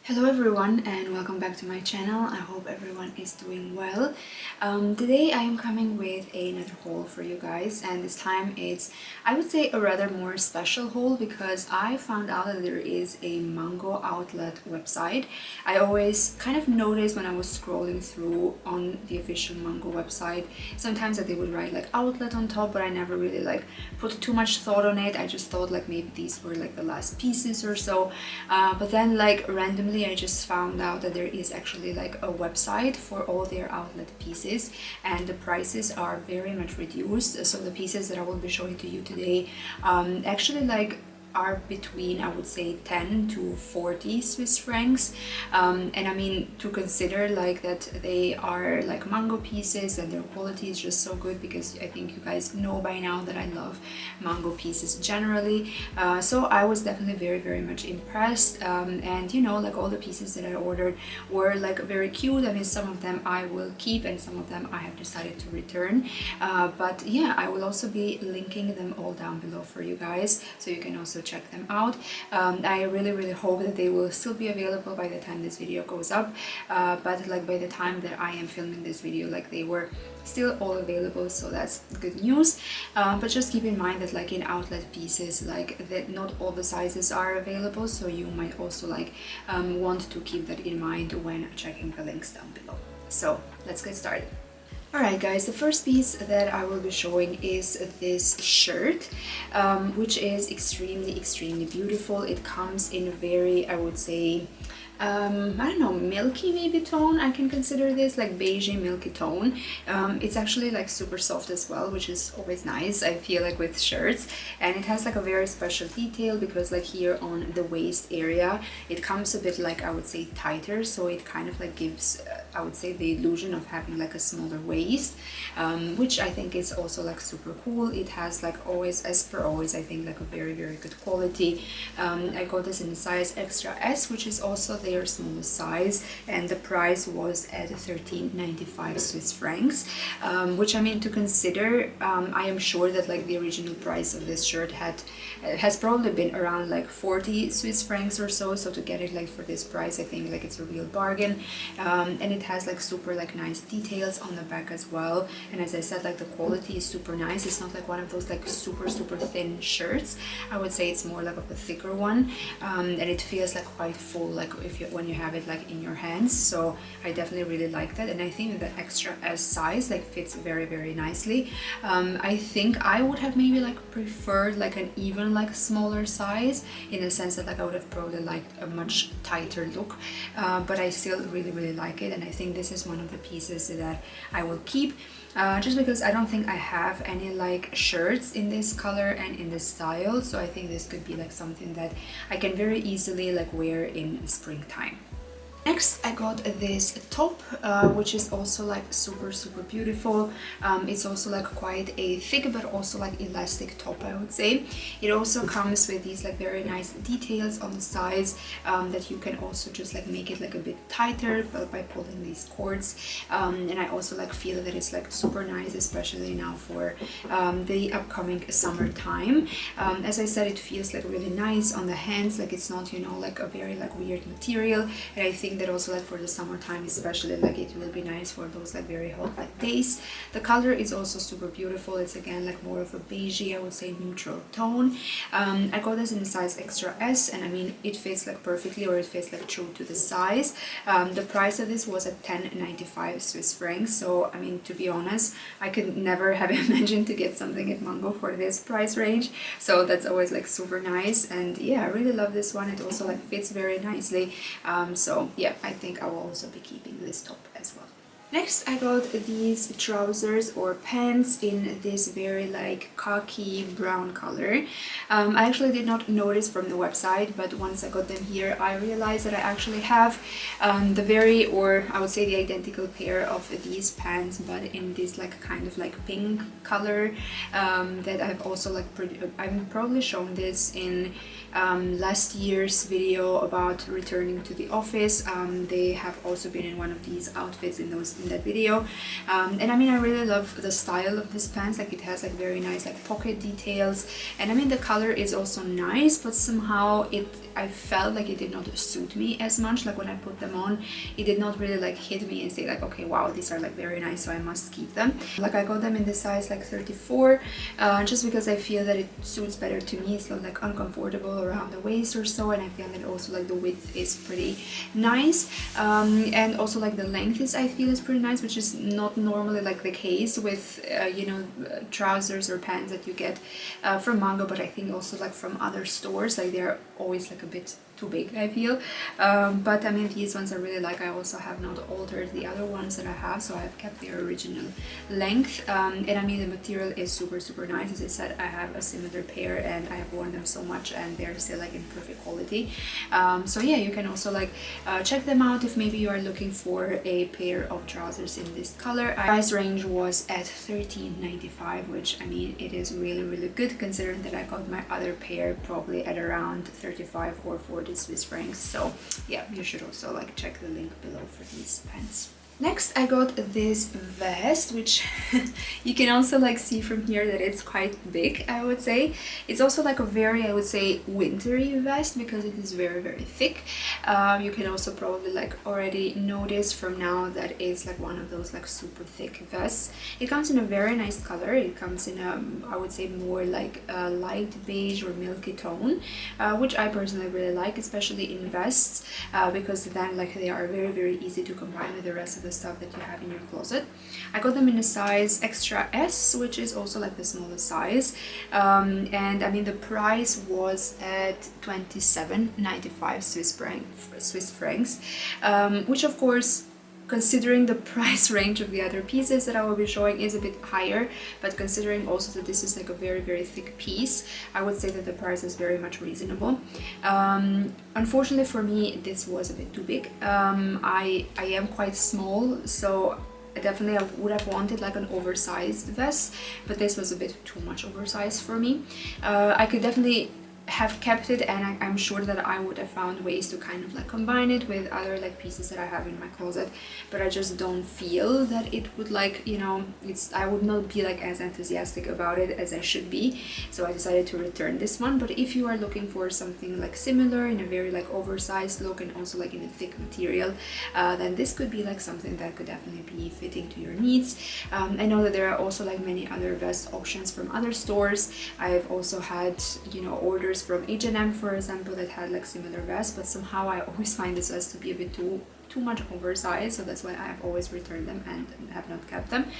Hello everyone and welcome back to my channel. I hope everyone is doing well. Today I am coming with another haul for you guys, and this time it's, I would say, a rather more special haul because I found out that there is a Mango outlet website. I always kind of noticed when I was scrolling through on the official Mango website sometimes that they would write like outlet on top, but I never really like put too much thought on it. I just thought like maybe these were like the last pieces or so, but then like randomly I just found out that there is actually like a website for all their outlet pieces, and the prices are very much reduced. So the pieces that I will be showing to you today actually like are between, I would say, 10 to 40 Swiss francs. And I mean, to consider like that they are like Mango pieces and their quality is just so good, because I think you guys know by now that I love Mango pieces generally. So I was definitely very much impressed. And you know, like all the pieces that I ordered were like very cute. I mean, some of them I will keep and some of them I have decided to return. But yeah, I will also be linking them all down below for you guys, so you can also check them out. I really hope that they will still be available by the time this video goes up, but like by the time that I am filming this video, like they were still all available, so that's good news. But just keep in mind that like in outlet pieces, like that not all the sizes are available, so you might also like want to keep that in mind when checking the links down below. So let's get started. Alright guys, the first piece that I will be showing is this shirt, which is extremely beautiful. It comes in a very, I would say, I don't know, milky maybe tone. I can consider this like beigey milky tone. It's actually like super soft as well, which is always nice, I feel like, with shirts. And it has like a very special detail because like here on the waist area it comes a bit like, I would say, tighter, so it kind of like gives I would say the illusion of having like a smaller waist, which I think is also like super cool. It has like always, as per always, I think like a very good quality. I got this in the size extra S, which is also their smallest size, and the price was at 13.95 Swiss francs, which, I mean, to consider, I am sure that like the original price of this shirt has probably been around like 40 Swiss francs or so. So to get it like for this price, I think like it's a real bargain. And it has like super like nice details on the back as well, and as I said, like the quality is super nice. It's not like one of those like super thin shirts. I would say it's more like of a thicker one, and it feels like quite full, like when you have it like in your hands. So I definitely really like that, and I think the extra S size like fits very nicely. I think I would have maybe like preferred like an even like smaller size, in the sense that like I would have probably liked a much tighter look, but I still really like it, and I think this is one of the pieces that I will keep, just because I don't think I have any like shirts in this color and in this style. So I think this could be like something that I can very easily like wear in springtime. Next, I got this top, which is also like super beautiful. It's also like quite a thick but also like elastic top, I would say. It also comes with these like very nice details on the sides, that you can also just like make it like a bit tighter by pulling these cords. And I also like feel that it's like super nice, especially now for the upcoming summertime. As I said, it feels like really nice on the hands, like it's not, you know, like a very like weird material, and I think that also like for the summertime especially, like it will be nice for those like very hot like days. The color is also super beautiful. It's again like more of a beigey, I would say, neutral tone. I got this in the size extra S, and I mean it fits like perfectly, or it fits like true to the size. The price of this was at 10.95 Swiss francs, so I mean, to be honest, I could never have imagined to get something at Mango for this price range, so that's always like super nice. And yeah, I really love this one. It also like fits very nicely, so yeah, I think I will also be keeping this top as well. Next, I got these trousers or pants in this very like khaki brown color. I actually did not notice from the website, but once I got them here, I realized that I actually have the very, or I would say the identical pair of these pants, but in this like kind of like pink color, that I've also like I've probably shown this in last year's video about returning to the office. They have also been in one of these outfits in that video, and I mean, I really love the style of this pants. Like, it has like very nice like pocket details, and I mean, the color is also nice, but somehow I felt like it did not suit me as much. Like, when I put them on, it did not really like hit me and say like, okay, wow, these are like very nice, so I must keep them. Like, I got them in the size like 34, just because I feel that it suits better to me. It's not like uncomfortable around the waist or so, and I feel that also like the width is pretty nice, and also like the length is, I feel, is pretty nice, which is not normally like the case with you know, trousers or pants that you get from Mango, but I think also like from other stores, like they're always like a bit too big, I feel. But I mean, these ones I really like. I also have not altered the other ones that I have, so I have kept their original length, and I mean, the material is super nice. As I said, I have a similar pair and I have worn them so much, and they're still like in perfect quality. So yeah, you can also like check them out if maybe you are looking for a pair of trousers in this color. Price range was at $13.95, which, I mean, it is really good, considering that I got my other pair probably at around 35 or 40 Swiss francs. So yeah, you should also like check the link below for these pants. Next, I got this vest, which you can also like see from here that it's quite big, I would say. It's also like a very, I would say, wintry vest, because it is very thick. You can also probably like already notice from now that it's like one of those like super thick vests. It comes in a very nice color. It comes in a, I would say, more like a light beige or milky tone, which I personally really like, especially in vests, because then like they are very easy to combine with the rest of the stuff that you have in your closet. I got them in a size extra S, which is also like the smallest size, and I mean, the price was at 27.95 Swiss francs, which of course, considering the price range of the other pieces that I will be showing, is a bit higher, but considering also that this is like a very thick piece, I would say that the price is very much reasonable. Unfortunately for me, this was a bit too big. I am quite small, so definitely I would have wanted like an oversized vest, but this was a bit too much oversized for me. I could definitely have kept it, and I'm sure that I would have found ways to kind of like combine it with other like pieces that I have in my closet, but I just don't feel that it would like, you know, I would not be like as enthusiastic about it as I should be, so I decided to return this one. But if you are looking for something like similar in a very like oversized look and also like in a thick material, then this could be like something that could definitely be fitting to your needs. I know that there are also like many other vest options from other stores. I've also had, you know, orders from H&M, for example, that had like similar vests, but somehow I always find this vest to be a bit too much oversized, so that's why I have always returned them and have not kept them.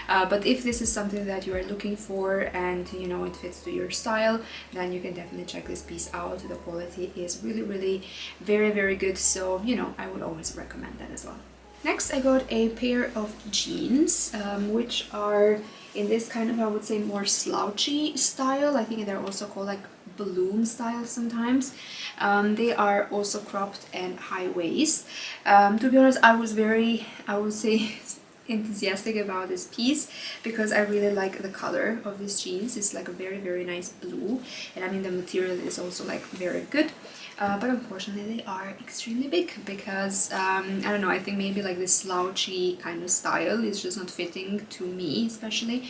But if this is something that you are looking for and, you know, it fits to your style, then you can definitely check this piece out. The quality is really very good, so, you know, I would always recommend that as well. Next, I got a pair of jeans, which are in this kind of, I would say, more slouchy style. I think they're also called like balloon style sometimes. They are also cropped and high waist. To be honest, I was very, I would say, enthusiastic about this piece because I really like the color of these jeans. It's like a very nice blue, and I mean, the material is also like very good. But unfortunately they are extremely big because I don't know, I think maybe like this slouchy kind of style is just not fitting to me, especially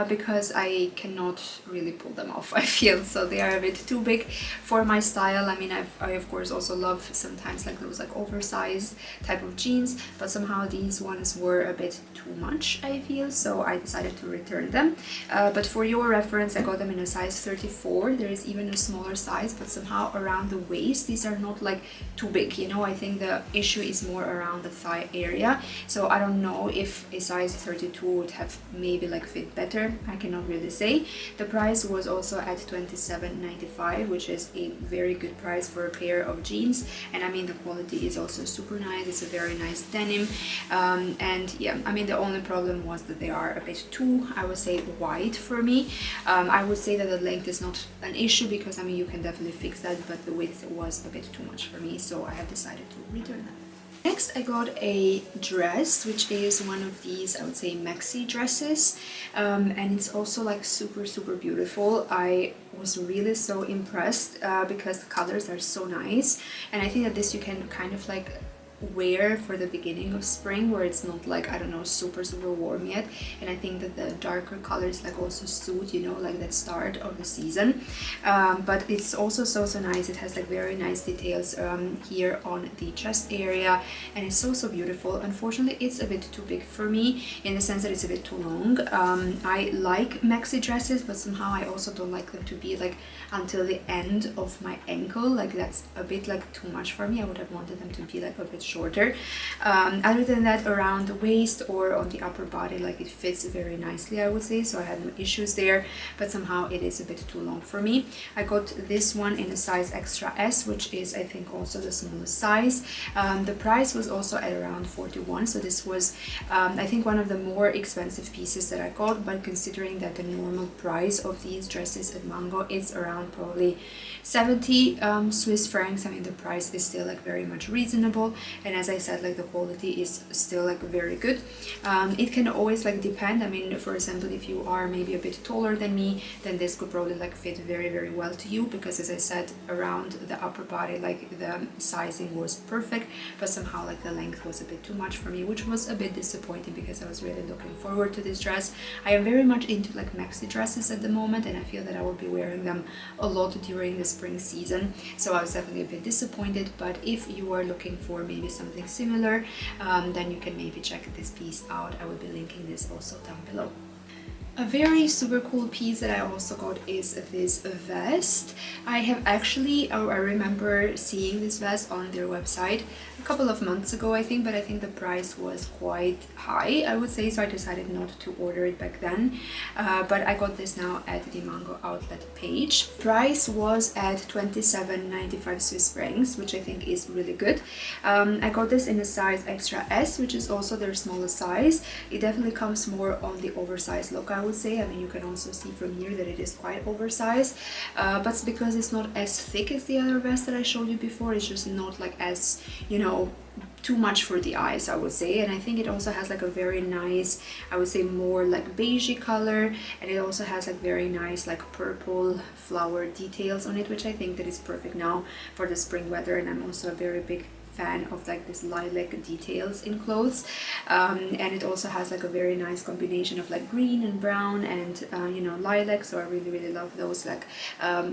because I cannot really pull them off, I feel. So they are a bit too big for my style. I mean, I of course also love sometimes like those like oversized type of jeans, but somehow these ones were a bit too much, I feel, so I decided to return them. But for your reference, I got them in a size 34. There is even a smaller size, but somehow around the waist these are not like too big, you know. I think the issue is more around the thigh area, so I don't know if a size 32 would have maybe like fit better. I cannot really say. The price was also at $27.95, which is a very good price for a pair of jeans, and I mean the quality is also super nice. It's a very nice denim, and yeah, I mean the only problem was that they are a bit too, I would say, wide for me. I would say that the length is not an issue because I mean you can definitely fix that, but the width was a bit too much for me, so I have decided to return them. Next I got a dress, which is one of these, I would say, maxi dresses, and it's also like super beautiful. I was really so impressed because the colors are so nice, and I think that this you can kind of like wear for the beginning of spring where it's not like, I don't know, super warm yet. And I think that the darker colors like also suit, you know, like that start of the season. But it's also so nice. It has like very nice details here on the chest area, and it's so beautiful. Unfortunately, it's a bit too big for me in the sense that it's a bit too long. I like maxi dresses, but somehow I also don't like them to be like until the end of my ankle. Like that's a bit like too much for me. I would have wanted them to be like a bit shorter. Other than that, around the waist or on the upper body, like it fits very nicely, I would say, so I had no issues there, but somehow it is a bit too long for me. I got this one in a size extra S, which is I think also the smallest size. The price was also at around 41, so this was I think one of the more expensive pieces that I got, but considering that the normal price of these dresses at Mango it's around probably 70 Swiss francs. I mean, the price is still like very much reasonable, and as I said, like the quality is still like very good. It can always like depend. I mean, for example, if you are maybe a bit taller than me, then this could probably like fit very well to you, because as I said, around the upper body like the sizing was perfect, but somehow like the length was a bit too much for me, which was a bit disappointing because I was really looking forward to this dress. I am very much into like maxi dresses at the moment, and I feel that I will be wearing them a lot during the spring season, so I was definitely a bit disappointed. But if you are looking for maybe something similar, then you can maybe check this piece out. I will be linking this also down below. A very super cool piece that I also got is this vest. I have actually, I remember seeing this vest on their website a couple of months ago, I think, but I think the price was quite high, I would say, so I decided not to order it back then. But I got this now at the Mango outlet page. Price was at 27.95 Swiss francs, which I think is really good. I got this in a size extra S, which is also their smallest size. It definitely comes more on the oversized look, I would say. I mean, you can also see from here that it is quite oversized, but because it's not as thick as the other vest that I showed you before, it's just not like as, you know, too much for the eyes, I would say. And I think it also has like a very nice, I would say, more like beigey color, and it also has like very nice like purple flower details on it, which I think that is perfect now for the spring weather. And I'm also a very big fan of like this lilac details in clothes, and it also has like a very nice combination of like green and brown and you know, lilac, so I really love those like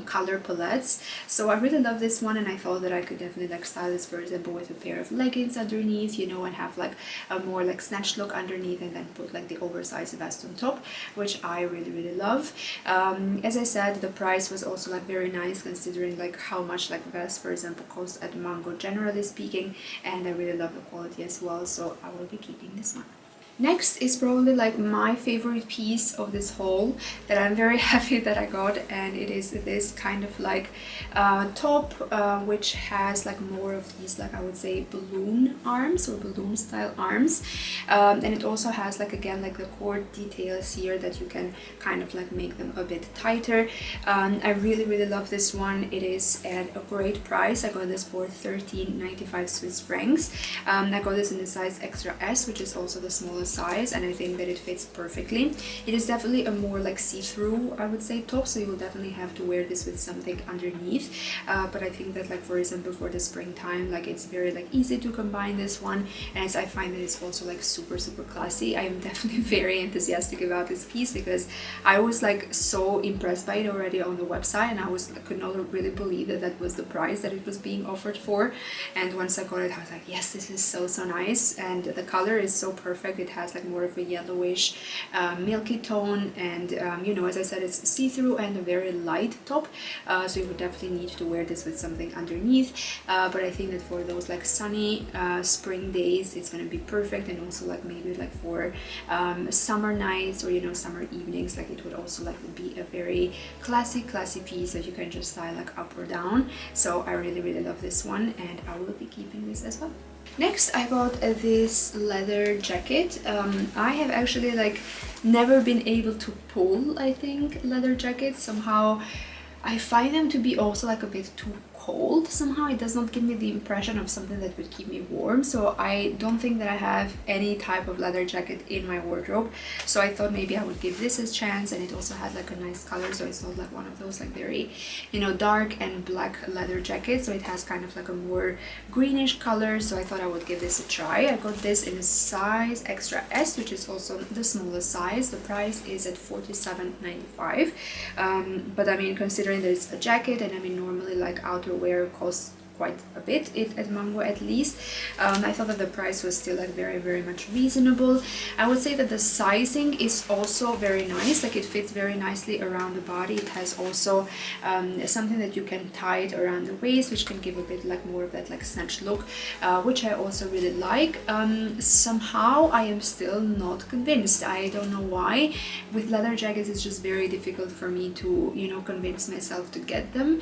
color palettes. So I really love this one, and I thought that I could definitely like style this, for example, with a pair of leggings underneath, you know, and have like a more like snatched look underneath, and then put like the oversized vest on top, which I really love. As I said, the price was also like very nice considering like how much like vests, for example, cost at Mango generally speaking, and I really love the quality as well, so I will be keeping this one. Next is probably like my favorite piece of this haul that I'm very happy that I got, and it is this kind of like top which has like more of these, like I would say, balloon arms or balloon style arms, and it also has like, again, like the cord details here that you can kind of like make them a bit tighter. I really love this one. It is at a great price. I got this for 13.95 Swiss francs. I got this in the size extra S, which is also the smallest size, and I think that it fits perfectly. It is definitely a more like see-through, I would say, top, so you will definitely have to wear this with something underneath, but I think that, like, for example, for the springtime, like, it's very like easy to combine this one, and I find that it's also like super classy. I am definitely very enthusiastic about this piece because I was like so impressed by it already on the website, and I could not really believe that that was the price that it was being offered for. And once I got it, I was like, yes, this is so nice, and the color is so perfect. It has like more of a yellowish milky tone, and you know, as I said, it's see-through and a very light top, so you would definitely need to wear this with something underneath, but I think that for those like sunny spring days it's gonna be perfect, and also like maybe like for summer nights, or you know, summer evenings, like it would also like be a very classy piece that you can just style like up or down. So I really love this one, and I will be keeping this as well. Next, I bought this leather jacket. I have actually like never been able to pull, I think, leather jackets. Somehow I find them to be also like a bit too cold somehow. It does not give me the impression of something that would keep me warm, so I don't think that I have any type of leather jacket in my wardrobe. So I thought maybe I would give this a chance, and it also had like a nice color, so it's not like one of those like very, you know, dark and black leather jackets. So it has kind of like a more greenish color, so I thought I would give this a try. I got this in a size extra S, which is also the smallest size. The price is at $47.95, but I mean, considering that it's a jacket, and I mean normally like outerwear costs quite a bit at Mango at least, I thought that the price was still like very much reasonable. I would say that the sizing is also very nice, like it fits very nicely around the body. It has also something that you can tie it around the waist, which can give a bit like more of that like snatch look, which I also really like. Somehow I am still not convinced. I don't know why. With leather jackets it's just very difficult for me to, you know, convince myself to get them.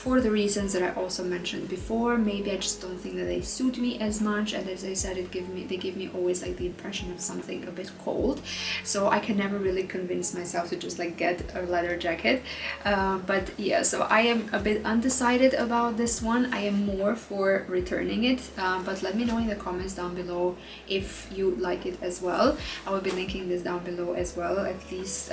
For the reasons that I also mentioned before. Maybe I just don't think that they suit me as much, and as I said, they give me always like the impression of something a bit cold, so I can never really convince myself to just like get a leather jacket. But yeah, so I am a bit undecided about this one. I am more for returning it, but let me know in the comments down below if you like it as well. I will be linking this down below as well. At least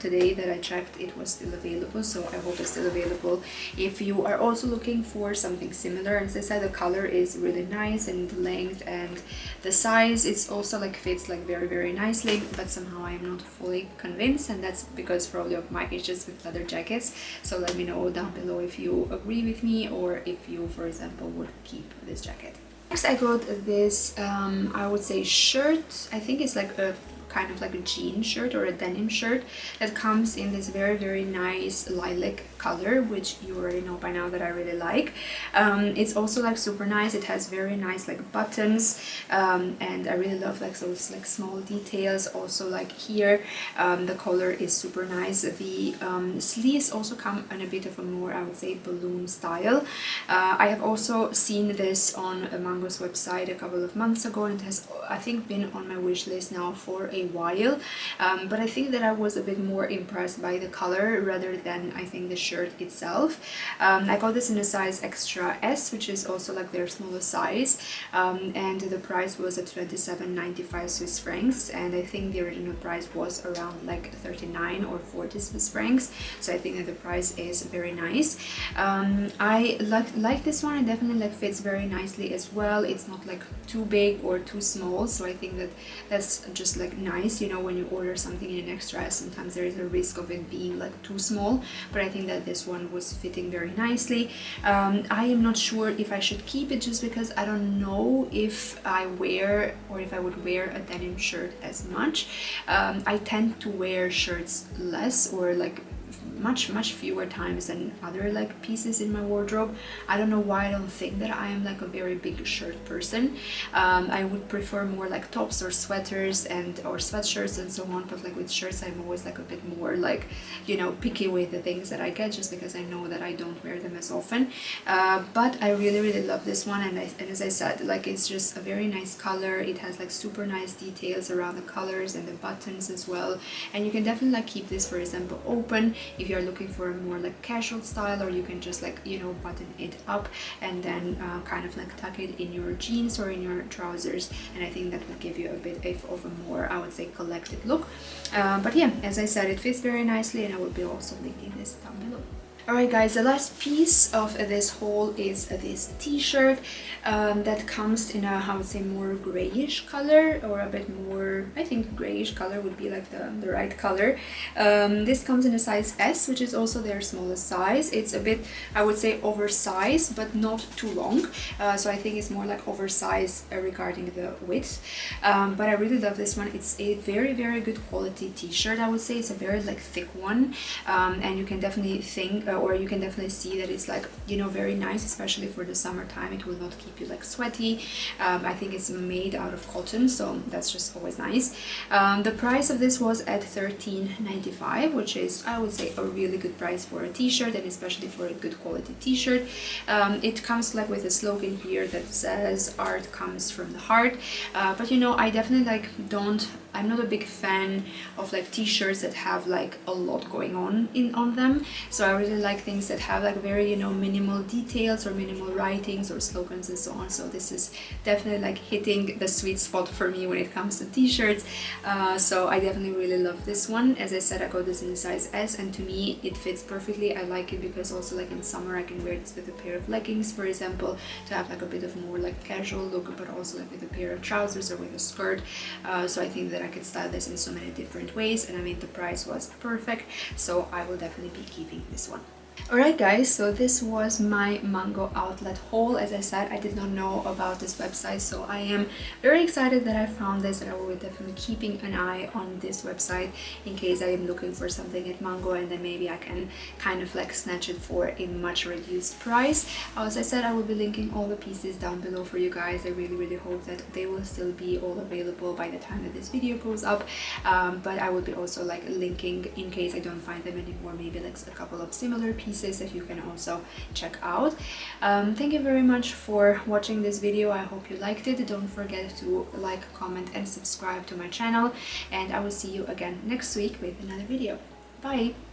today that I checked, it was still available, so I hope it's still available if you are also looking for something similar. As I said, the color is really nice, and the length and the size, it's also like fits like very nicely, but somehow I am not fully convinced, and that's because probably of my issues with leather jackets. So let me know down below if you agree with me, or if you, for example, would keep this jacket. Next I got this I would say shirt. I think it's like a kind of like a jean shirt or a denim shirt that comes in this very nice lilac color, which you already know by now that I really like. It's also like super nice. It has very nice like buttons, and I really love like those like small details. Also like here, the color is super nice. The sleeves also come in a bit of a more, I would say, balloon style. I have also seen this on Mango's website a couple of months ago, and it has, I think, been on my wish list now for a while, but I think that I was a bit more impressed by the color rather than I think the shirt itself. I got this in a size extra S, which is also like their smallest size, and the price was at 27.95 Swiss francs, and I think the original price was around like 39 or 40 Swiss francs, so I think that the price is very nice. I like this one. It definitely like fits very nicely as well. It's not like too big or too small, so I think that that's just like nice. You know, when you order something in an extra, sometimes there is a risk of it being like too small, but I think that this one was fitting very nicely. I am not sure if I should keep it, just because I don't know if I wear, or if I would wear a denim shirt as much. I tend to wear shirts less, or like much fewer times than other like pieces in my wardrobe. I don't know why. I don't think that I am like a very big shirt person. I would prefer more like tops or sweaters or sweatshirts and so on, but like with shirts I'm always like a bit more like, you know, picky with the things that I get, just because I know that I don't wear them as often. But I really love this one, and as I said, like it's just a very nice color. It has like super nice details around the colors and the buttons as well, and you can definitely like keep this, for example, open if you're looking for a more like casual style, or you can just like, you know, button it up and then kind of like tuck it in your jeans or in your trousers, and I think that would give you a bit of a more, I would say, collected look. But yeah, as I said, it fits very nicely, and I will be also linking this down below. Alright guys, the last piece of this haul is this t-shirt that comes in a, I would say, more grayish color, or a bit more, I think grayish color would be like the right color. This comes in a size S, which is also their smallest size. It's a bit, I would say, oversized, but not too long, so I think it's more like oversized regarding the width. But I really love this one. It's a very good quality t-shirt. I would say it's a very like thick one, and you can definitely think, or you can definitely see that it's like, you know, very nice, especially for the summertime. It will not keep you like sweaty. I think it's made out of cotton, so that's just always nice. The price of this was at $13.95, which is, I would say, a really good price for a t-shirt, and especially for a good quality t-shirt. It comes like with a slogan here that says art comes from the heart, but you know, I definitely like don't I'm not a big fan of like t-shirts that have like a lot going on them. So I really like things that have like very, you know, minimal details or minimal writings or slogans and so on. So this is definitely like hitting the sweet spot for me when it comes to t-shirts. So I definitely really love this one. As I said, I got this in a size S, and to me it fits perfectly. I like it because also like in summer I can wear this with a pair of leggings, for example, to have like a bit of more like casual look, but also like with a pair of trousers or with a skirt. So I think that I could style this in so many different ways, and I mean the price was perfect, so I will definitely be keeping this one. Alright guys, so this was my Mango outlet haul. As I said, I did not know about this website, so I am very excited that I found this, and I will be definitely keeping an eye on this website in case I am looking for something at Mango, and then maybe I can kind of like snatch it for a much reduced price. As I said, I will be linking all the pieces down below for you guys. I really hope that they will still be all available by the time that this video goes up, but I will be also like linking in case I don't find them anymore, maybe like a couple of similar pieces that you can also check out. Thank you very much for watching this video. I hope you liked it. Don't forget to like, comment and subscribe to my channel, and I will see you again next week with another video. Bye!